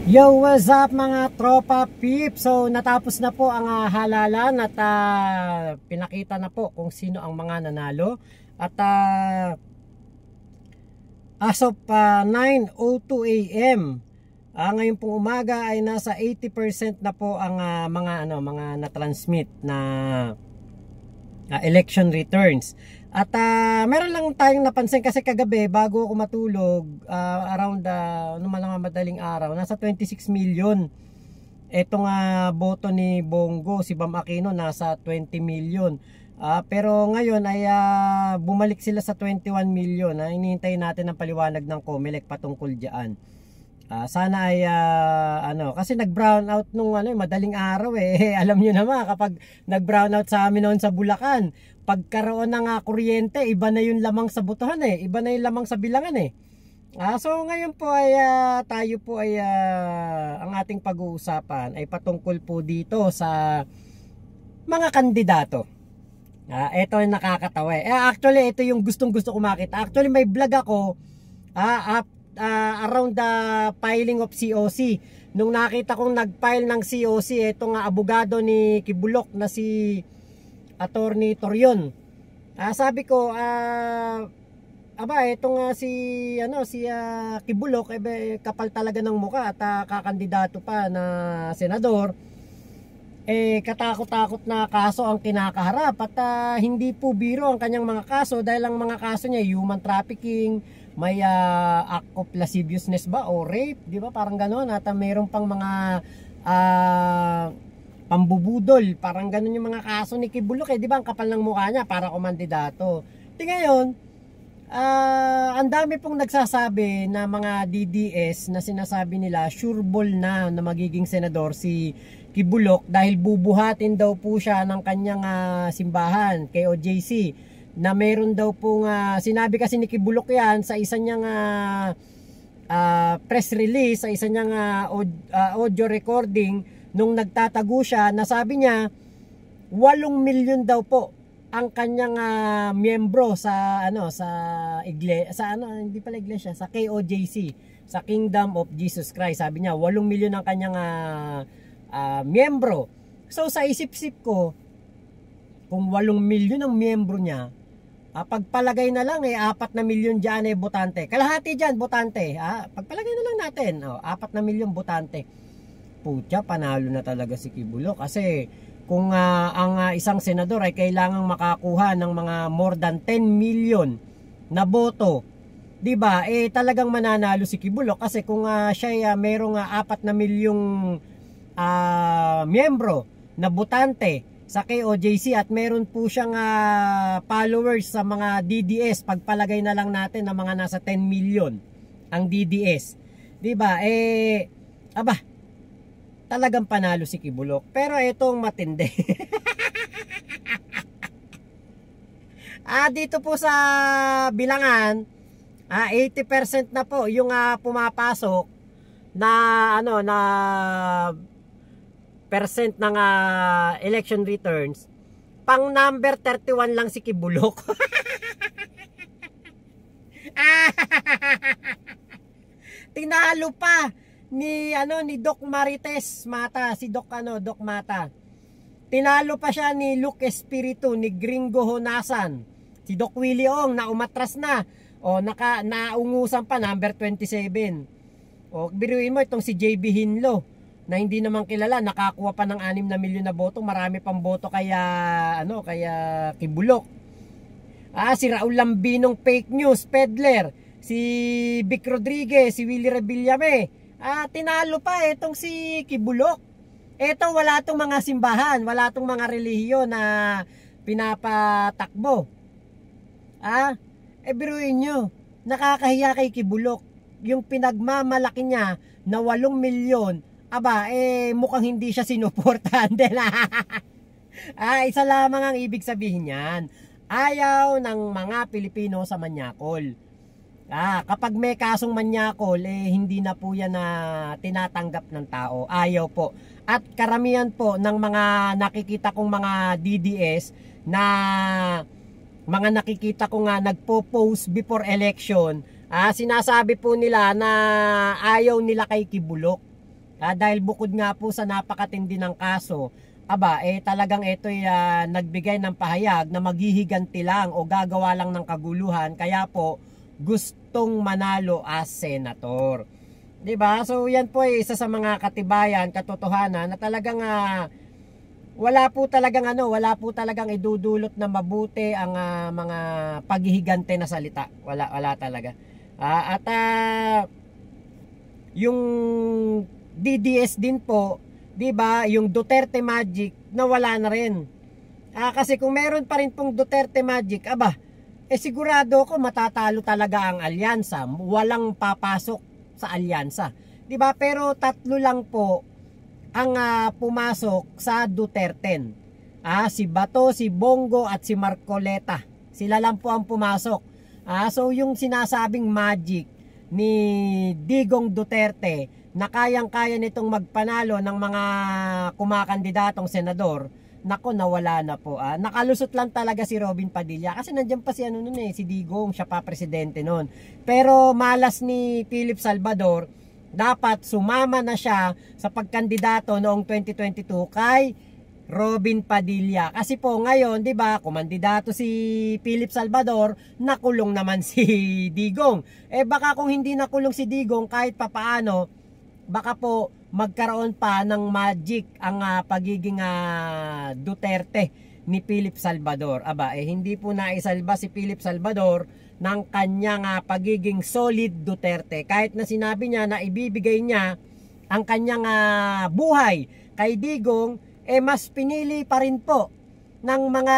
Yo, what's up mga tropa peep? So natapos na po ang halalan at pinakita na po kung sino ang mga nanalo. At as of 9:02 AM ngayon pong umaga ay nasa 80% na po ang mga na-transmit na election returns. At meron lang tayong napansin kasi kagabi bago ako matulog, around madaling araw, nasa 26 million. Etong boto ni Bongo, si Bam Aquino nasa 20 million. Pero ngayon ay bumalik sila sa 21 million. Hinihintay natin ang paliwanag ng COMELEC patungkol diyan. Sana ay kasi nag-brown out nung madaling araw alam niyo naman kapag nag-brown out sa amin noon sa Bulacan, pagkaroon ng kuryente, iba na yung lamang sa botohan iba na yung lamang sa bilangan so ngayon po ay tayo po ay ang ating pag-uusapan ay patungkol po dito sa mga kandidato. Ito yung nakakatawa actually ito yung gustong-gusto ko makita. Actually may vlog ako around the filing of COC. Nung nakita kong nag-file ng COC itong abogado ni Kibulok na si Attorney Torion. Sabi ko itong si Kibulok kapal talaga ng mukha at kakandidato pa na senador. Katakot-takot na kaso ang kinakaharap at hindi po biro ang kanyang mga kaso dahil ang mga kaso niya human trafficking, may act of lasciviousness ba o rape, di ba? Parang gano'n. At mayroon pang mga pambubudol, parang gano'n yung mga kaso ni Kibulok di ba? Ang kapal ng mukha niya para kumandidato. Ngayon, ang dami pong nagsasabi na mga DDS na sinasabi nila sureball na magiging senador si Kibulok dahil bubuhatin daw po siya ng kanyang simbahan, KOJC, na meron daw pong sinabi kasi ni Kibulok yan sa isa niyang press release, sa isa niyang audio recording nung nagtatago siya, na sabi niya 8 milyon daw po ang kanyang miyembro sa hindi pala iglesia, sa KOJC, sa Kingdom of Jesus Christ. Sabi niya 8 milyon ang kanyang miyembro. So sa isip-isip ko, kung 8 milyon ang miyembro niya, pagpalagay na lang 4 na milyon dyan botante. Kalahati dyan botante. Pagpalagay na lang natin 4 na milyon botante. Putya, panalo na talaga si Kibulok. Kasi kung ang isang senador ay kailangang makakuha ng mga more than 10 million na boto, di ba? Talagang mananalo si Kibulok kasi kung siya ay merong 4 na milyong miyembro na botante sa KOJC at meron po siyang followers sa mga DDS, pagpalagay na lang natin na mga nasa 10 million ang DDS, di ba? Talagang panalo si Kibulok. Pero itong matindi dito po sa bilangan, 80% na po yung pumapasok na na percent ng election returns. Pang number 31 lang si Kibulok. Tinalo pa ni Doc Marites Mata, si Doc Mata. Tinalo pa siya ni Luke Espiritu, ni Gringo Honasan, si Doc Willie Ong na umatras na. Naungusan pa number 27. Biruin mo itong si JB Hinlo na hindi naman kilala, nakakuha pa ng 6 na milyon na boto, marami pang boto kaya Kibulok. Si Raul Lambinong fake news peddler, si Vic Rodriguez, si Willie Rebillame, tinalo pa itong si Kibulok. Wala tong mga simbahan, wala tong mga relihiyon na pinapatakbo. Biruin nyo, nakakahiya kay Kibulok. Yung pinagmamalaki niya na 8 milyon, mukhang hindi siya sinuportahan din. Isa lamang ang ibig sabihin niyan. Ayaw ng mga Pilipino sa manyakol. Kapag may kasong manyakol, hindi na po yan na tinatanggap ng tao. Ayaw po. At karamihan po ng mga nakikita kong mga DDS na mga nakikita ko nga nagpo-post before election, sinasabi po nila na ayaw nila kay Kibulok. Dahil bukod nga po sa napakatindi ng kaso, talagang ito'y nagbigay ng pahayag na maghihiganti lang o gagawa lang ng kaguluhan, kaya po gustong manalo as senator. 'Di ba? So yan po ay isa sa mga katibayan, katotohanan na talagang wala po talagang idudulot na mabuti ang mga paghihigante na salita. Wala talaga. Yung DDS din po, 'di ba, yung Duterte Magic nawala na rin. Kasi kung meron pa rin pong Duterte Magic, sigurado ako matatalo talaga ang alyansa. Walang papasok sa alyansa. 'Di ba? Pero tatlo lang po ang pumasok sa Duterte. Si Bato, si Bongo at si Marcoleta. Sila lang po ang pumasok. So yung sinasabing magic ni Digong Duterte na kayang-kaya nitong magpanalo ng mga kumakandidatong senador, nako, nawala na po. Nakalusot lang talaga si Robin Padilla kasi nandiyan pa si Digong, siya pa presidente noon. Pero malas ni Philip Salvador, dapat sumama na siya sa pagkandidato noong 2022 kay Robin Padilla. Kasi po ngayon, 'di ba, kumandidato si Philip Salvador, nakulong naman si Digong. Baka kung hindi nakulong si Digong, kahit papaano, baka po magkaroon pa ng magic ang pagiging Duterte ni Philip Salvador. Hindi po naisalba si Philip Salvador ng kanyang pagiging solid Duterte. Kahit na sinabi niya na ibibigay niya ang kanyang buhay kay Digong, mas pinili pa rin po ng mga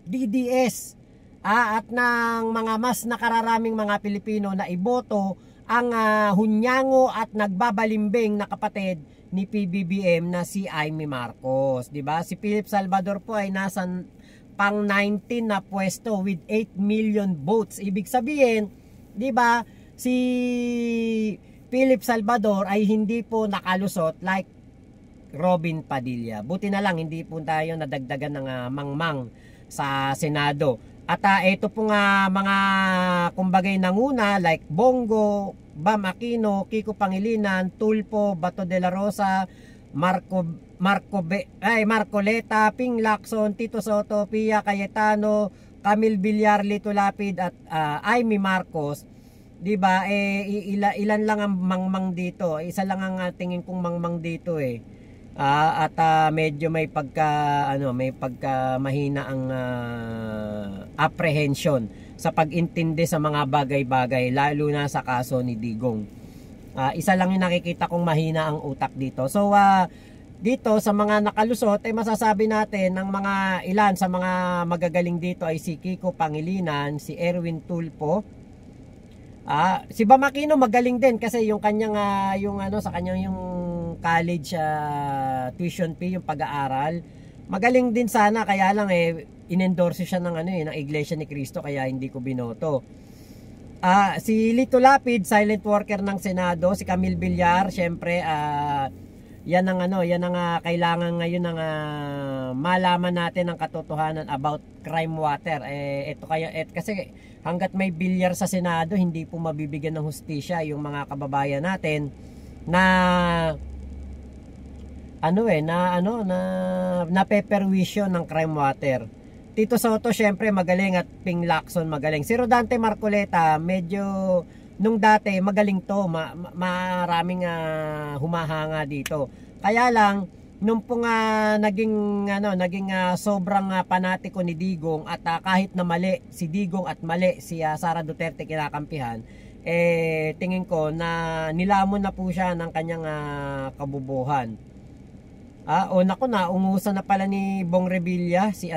DDS at ng mga mas nakararaming mga Pilipino na iboto ang hunyango at nagbabalimbing na kapatid ni PBBM na si Amy Marcos, 'di ba? Si Philip Salvador po ay nasa pang 19 na pwesto with 8 million votes. Ibig sabihin, 'di ba, si Philip Salvador ay hindi po nakalusot like Robin Padilla. Buti na lang hindi po tayo nadagdagan ng mangmang sa Senado. At ito po mga kumbagay nanguna like Bongo, Bam Aquino, Kiko Pangilinan, Tulfo, Bato de la Rosa, Marcoleta, Ping Lacson, Tito Soto, Pia Cayetano, Camille Villar, Lito Lapid at Amy Marcos. 'Di ba? Ilan lang ang mangmang dito. Isa lang ang tingin kong mangmang dito medyo may pagka mahina ang apprehension sa pag-intindi sa mga bagay-bagay, lalo na sa kaso ni Digong. Isa lang yung nakikita kong mahina ang utak dito. So dito sa mga nakalusot masasabi natin ng mga ilan sa mga magagaling dito ay si Kiko Pangilinan, si Erwin Tulfo, si Bam Aquino magaling din kasi yung kanyang sa kanyang yung college tuition fee, yung pag-aaral, magaling din sana, kaya lang inendorse siya ng ng Iglesia ni Cristo, kaya hindi ko binoto. Si Lito Lapid, silent worker ng Senado, si Camille Villar, syempre yan ang kailangan ngayon ng malaman natin ang katotohanan about crime water. Kasi hangga't may Villar sa Senado, hindi po mabibigyan ng hustisya yung mga kababayan natin na napeperwisyo ng crime water. Tito Soto syempre magaling at Ping Lacson magaling. Si Rodante Marcoleta medyo nung dati magaling to, maraming humahanga dito. Kaya lang nung po naging sobrang panatiko ni Digong at kahit na mali si Digong at mali si Sara Duterte kinakampihan, tingin ko na nilamon na po siya ng kanyang kabubuhan. Naungusan na pala ni Bong Revilla si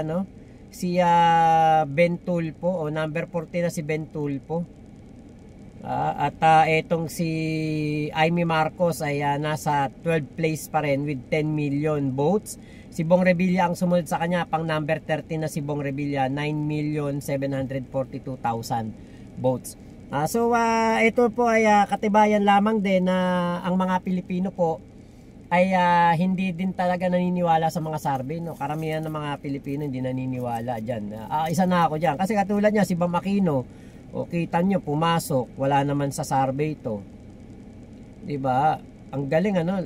Ben Tulfo, number 40 na si Ben Tulfo. Etong si Amy Marcos ay nasa 12th place pa rin with 10 million votes. Si Bong Revilla ang sumunod sa kanya, pang number 13 na si Bong Revilla, 9,742,000 votes. Ito po ay katibayan lamang din na ang mga Pilipino po ay hindi din talaga naniniwala sa mga survey, no? Karamihan ng mga Pilipino hindi naniniwala dyan. Isa na ako dyan. Kasi katulad niya, si Bam Aquino, kita nyo, pumasok. Wala naman sa survey to. 'Di ba? Ang galing ano,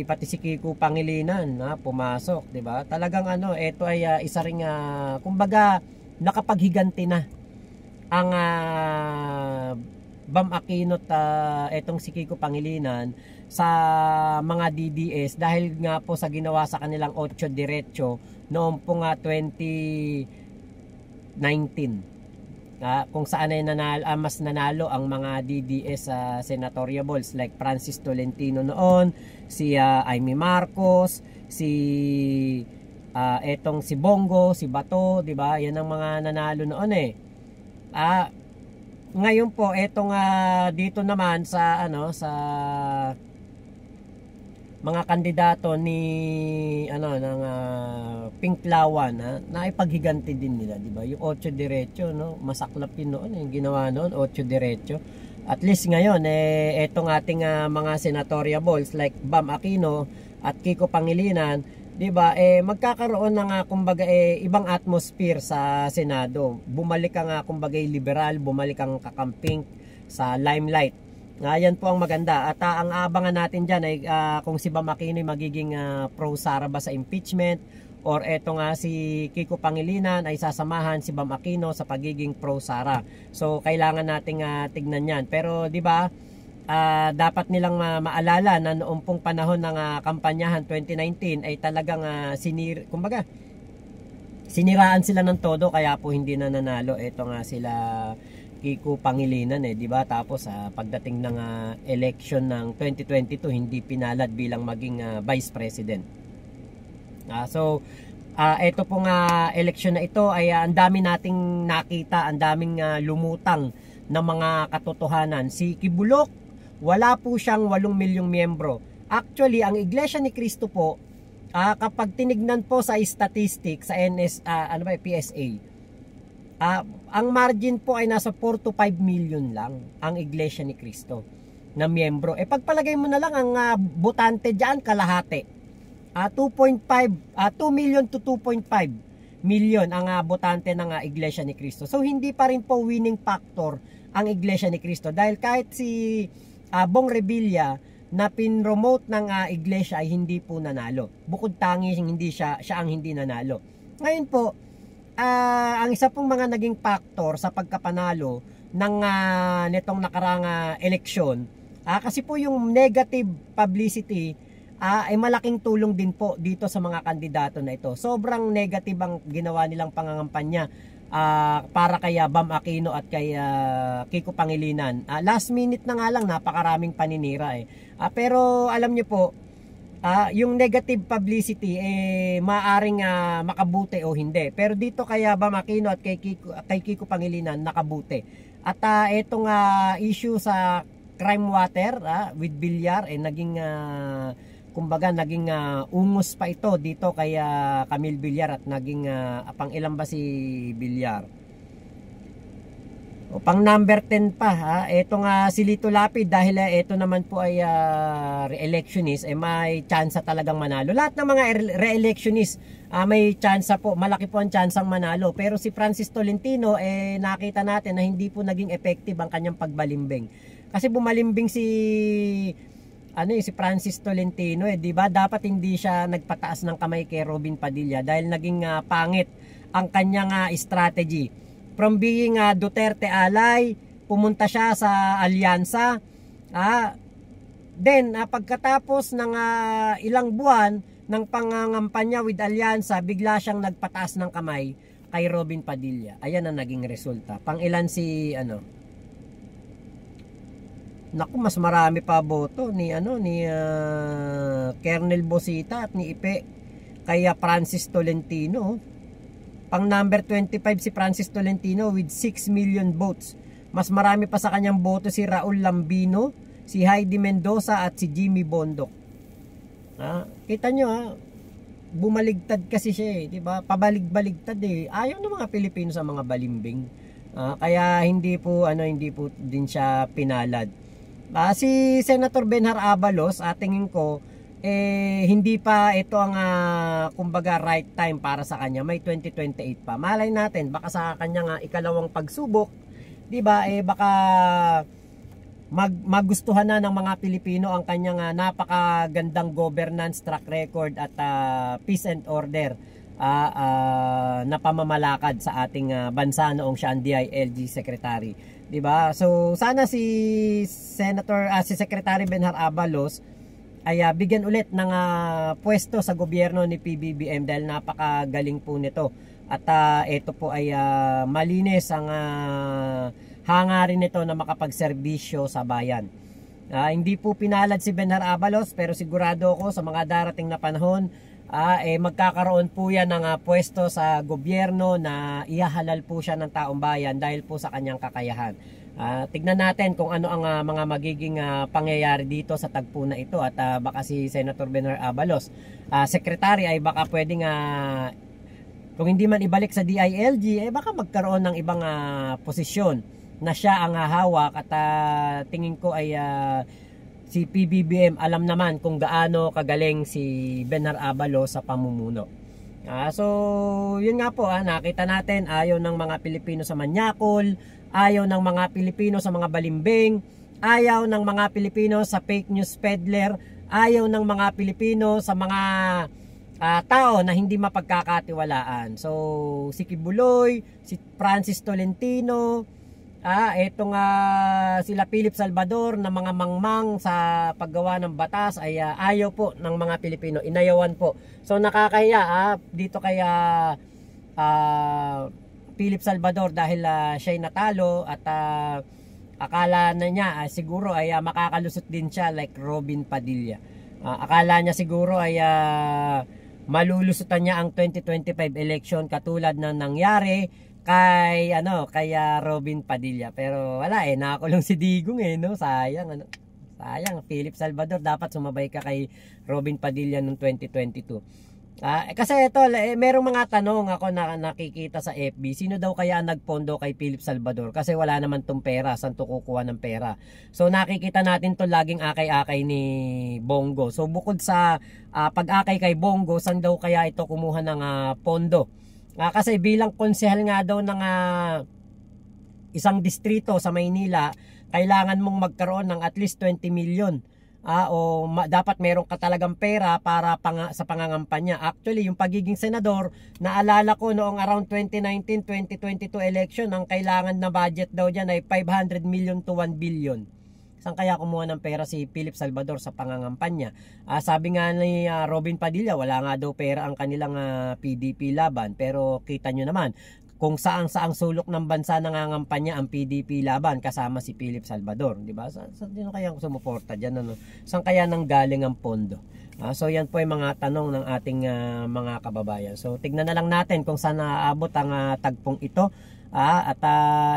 pati si Kiko Pangilinan na pumasok, 'di ba? Talagang ano, ito ay isa ring kumbaga nakapaghiganti na ang Bam Aquino at etong si Kiko Pangilinan sa mga DDS dahil nga po sa ginawa sa kanilang 8 diretso noong po nga 2019. Kung saan ay mas nanalo ang mga DDS senatorial balls like Francis Tolentino noon, si Amy Marcos, etong si Bongo, si Bato, 'di ba? Yan ang mga nanalo noon eh. Ngayon po etong dito naman sa mga kandidato ni ng Pinklawan na ipaghiganti din nila, di ba? Yung 8 diretso, no? Masaklap yun noon, yung ginawa noon, 8 diretso. At least ngayon etong ating mga senatorial balls like Bam Aquino at Kiko Pangilinan, di ba? Magkakaroon ng kumbaga ibang atmosphere sa Senado. Bumalik ang kumbaga liberal, bumalik ang kakamping sa limelight. Yan po ang maganda. At ang abangan natin dyan ay kung si Bam Aquino ay magiging pro-Sara ba sa impeachment, or eto nga si Kiko Pangilinan ay sasamahan si Bam Aquino sa pagiging pro-Sara. So kailangan nating tignan yan. Pero di ba dapat nilang maalala na noong pong panahon ng kampanyahan 2019 ay talagang siniraan sila ng todo, kaya po hindi na nanalo. Eto nga sila Kiko Pangilinan di ba? Tapos pagdating ng election ng 2022 hindi pinalad bilang maging vice president. So ito pong election na ito ay ang dami nating nakita, ang daming lumutang na mga katotohanan. Si Kibulok, wala po siyang 8 milyong miyembro. Actually, ang Iglesia ni Cristo po, kapag tinignan po sa statistics sa PSA, ang margin po ay nasa 4 to 5 million lang ang Iglesia ni Cristo na miyembro. Pagpalagay mo na lang ang botante diyan kalahati. 2 million to 2.5 million ang botante ng Iglesia ni Cristo. So hindi pa rin po winning factor ang Iglesia ni Cristo, dahil kahit si Bong Revilla na pinromote ng Iglesia ay hindi po nanalo. Bukod tangi hindi siya ang hindi nanalo. Ngayon po, ang isa pong mga naging factor sa pagkapanalo ng nitong nakarang eleksyon, kasi po yung negative publicity ay malaking tulong din po dito sa mga kandidato na ito. Sobrang negative ang ginawa nilang pangangampanya para kay Bam Aquino at kay Kiko Pangilinan. Last minute na nga lang, napakaraming paninira pero alam nyo po, yung negative publicity maaring makabuti o hindi. Pero dito kay Bam Aquino at kay Kiko Pangilinan nakabuti. At itong issue sa crime water with Villar naging naging ungos pa ito dito kay Camille Villar, at naging pang ilan ba si Villar? O pang number 10 pa etong si Lito Lapid, dahil ito naman po ay re-electionist, may tsansa talagang manalo. Lahat ng mga re-electionist may tsansa po, malaki po ang tsansang manalo. Pero si Francis Tolentino nakita natin na hindi po naging effective ang kanyang pagbalimbing. Kasi bumalimbing si Francis Tolentino di ba? Dapat hindi siya nagpataas ng kamay kay Robin Padilla dahil naging pangit ang kanyang strategy. From being Duterte ally, pumunta siya sa alyansa. Then pagkatapos ng ilang buwan ng pangangampanya with alyansa, bigla siyang nagpataas ng kamay kay Robin Padilla. Ayan ang naging resulta. Pangilan si naku, mas marami pa boto ni Colonel Bosita at ni Ipe kaya Francis Tolentino. Pang number 25 si Francis Tolentino with 6 million votes. Mas marami pa sa kanyang boto si Raul Lambino, si Heidi Mendoza at si Jimmy Bondoc. Kita nyo bumaligtad kasi siya di ba? Pabalig-baligtad Ayaw ng mga Pilipino sa mga balimbing. Kaya hindi po din siya pinalad. Si Senator Benhar Abalos, tingin ko hindi pa ito ang kumbaga right time para sa kanya. May 2028 pa. Malay natin baka sa kanya ikalawang pagsubok, 'di ba? Baka magustuhan na ng mga Pilipino ang kanyang napakagandang governance track record at peace and order na pamamalakad sa ating bansa noong siya ang DILG Secretary, 'di ba? So sana si si Secretary Benhar Abalos ay bigyan ulit ng pwesto sa gobyerno ni PBBM dahil napakagaling po nito. At ito po ay malinis ang hangarin nito na makapagserbisyo sa bayan. Hindi po pinalad si Benhar Abalos, pero sigurado ako sa mga darating na panahon magkakaroon po yan ng pwesto sa gobyerno na ihahalal po siya ng taong bayan dahil po sa kanyang kakayahan. Tignan natin kung ano ang mga magiging pangyayari dito sa tagpo na ito, at baka si Senator Benhar Abalos, Secretary, ay baka pwedeng kung hindi man ibalik sa DILG, baka magkaroon ng ibang posisyon na siya ang hawak. At tingin ko ay si PBBM alam naman kung gaano kagaling si Benhar Abalos sa pamumuno. So yun nga po, nakita natin ayaw ng mga Pilipino sa manyakol, ayaw ng mga Pilipino sa mga balimbing, ayaw ng mga Pilipino sa fake news peddler, ayaw ng mga Pilipino sa mga tao na hindi mapagkakatiwalaan. So si Kibuloy, si Francis Tolentino, etong sila Philip Salvador na mga mangmang sa paggawa ng batas ay ayaw po ng mga Pilipino, inayawan po. So nakakahiya dito kaya Philip Salvador dahil siya'y natalo at akala na niya siguro ay makakalusot din siya like Robin Padilla. Akala niya siguro ay malulusutan niya ang 2025 election katulad na nangyari kay Robin Padilla. Pero wala nakakulong si Digong no. Sayang sayang Philip Salvador, dapat sumabay ka kay Robin Padilla noong 2022. Kasi ito, merong mga tanong ako na nakikita sa FB, sino daw kaya nagpondo kay Philip Salvador? Kasi wala naman tong pera, saan to kukuha ng pera? So nakikita natin to laging akay-akay ni Bongo. So bukod sa pag-akay kay Bongo, saan daw kaya ito kumuha ng pondo? Kasi bilang konsehal nga daw ng isang distrito sa Maynila, kailangan mong magkaroon ng at least 20 million. Dapat meron ka talagang pera para sa pangangampanya. Actually, yung pagiging senador, naalala ko noong around 2019-2022 election, ang kailangan na budget daw dyan ay 500 million to 1 billion. Saan kaya kumuha ng pera si Philip Salvador sa pangangampanya? Sabi nga ni Robin Padilla, wala nga daw pera ang kanilang PDP laban. Pero kita nyo naman, kung saang sulok ng bansa nangangampanya ang PDP laban kasama si Philip Salvador, di ba? Sino kaya sumuporta diyan Saan kaya nang galing ang pondo? So yan po ay mga tanong ng ating mga kababayan. So tignan na lang natin kung saan aabot ang tagpong ito. At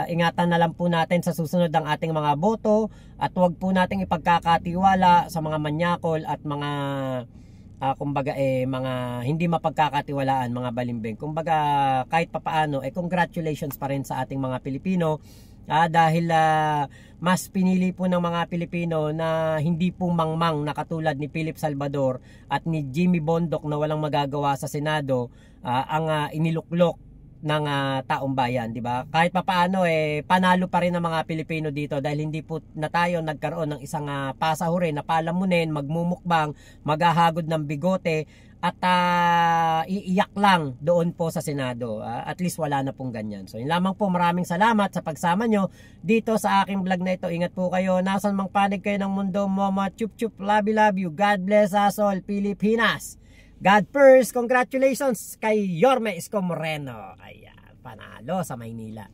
ingatan na lang po natin sa susunod ang ating mga boto, at huwag po nating ipagkakatiwala sa mga manyakol at mga kumbaga mga hindi mapagkakatiwalaan, mga balimbing. Kumbaga kahit papaano congratulations pa rin sa ating mga Pilipino dahil mas pinili po ng mga Pilipino na hindi po mangmang na katulad ni Philip Salvador at ni Jimmy Bondoc na walang magagawa sa Senado ang iniluklok ng taong bayan, di ba? Kahit papaano panalo pa rin ng mga Pilipino dito dahil hindi po na tayo nagkaroon ng isang pasahure na palamunin, magmumukbang, maghahagod ng bigote at iiyak lang doon po sa Senado. At least wala na pong ganyan. So yun lamang po, maraming salamat sa pagsama nyo dito sa aking vlog na ito. Ingat po kayo, nasan mang panig kayo ng mundo. Mama chup chup, love you. God bless us all, Pilipinas. God first. Congratulations kay Yorme Isko Moreno. Ayan, panalo sa Maynila.